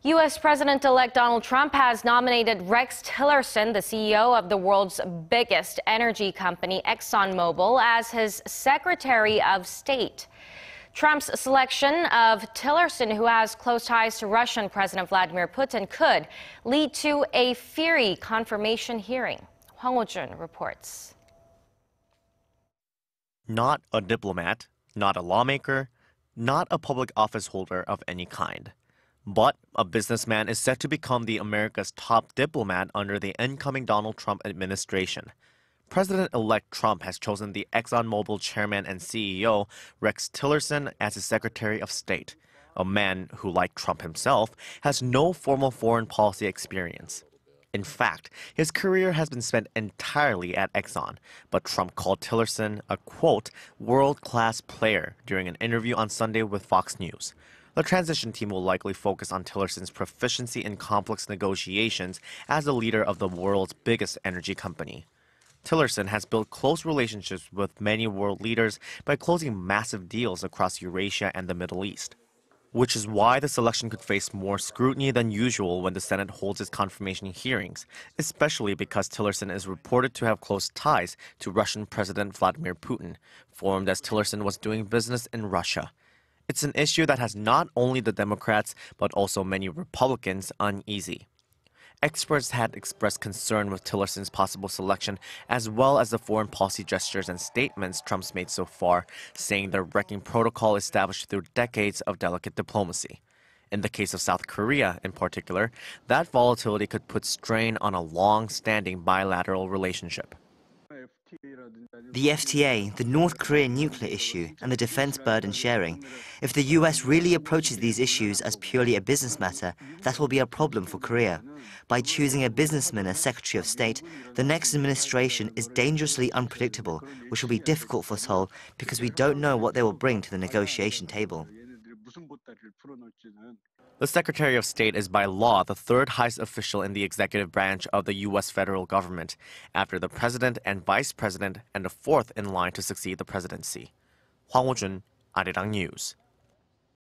U.S. President-elect Donald Trump has nominated Rex Tillerson, the CEO of the world's biggest energy company, ExxonMobil, as his Secretary of State. Trump's selection of Tillerson, who has close ties to Russian President Vladimir Putin, could lead to a fiery confirmation hearing. Hwang Hojun reports. Not a diplomat, not a lawmaker, not a public office holder of any kind. But a businessman is set to become America's top diplomat under the incoming Donald Trump administration. President-elect Trump has chosen the ExxonMobil chairman and CEO Rex Tillerson as his Secretary of State, a man who, like Trump himself, has no formal foreign policy experience. In fact, his career has been spent entirely at Exxon, but Trump called Tillerson a, quote, world-class player during an interview on Sunday with Fox News. The transition team will likely focus on Tillerson's proficiency in complex negotiations as the leader of the world's biggest energy company. Tillerson has built close relationships with many world leaders by closing massive deals across Eurasia and the Middle East, which is why the selection could face more scrutiny than usual when the Senate holds its confirmation hearings, especially because Tillerson is reported to have close ties to Russian President Vladimir Putin, formed as Tillerson was doing business in Russia. It's an issue that has not only the Democrats, but also many Republicans uneasy. Experts had expressed concern with Tillerson's possible selection, as well as the foreign policy gestures and statements Trump's made so far, saying they're wrecking protocol established through decades of delicate diplomacy. In the case of South Korea, in particular, that volatility could put strain on a long-standing bilateral relationship. The FTA, the North Korean nuclear issue, and the defense burden sharing. If the US really approaches these issues as purely a business matter, that will be a problem for Korea. By choosing a businessman as Secretary of State, the next administration is dangerously unpredictable, which will be difficult for Seoul because we don't know what they will bring to the negotiation table. The Secretary of State is by law the third highest official in the executive branch of the U.S. federal government, after the president and vice president, and the fourth in line to succeed the presidency. Hwang Hojun, Arirang News.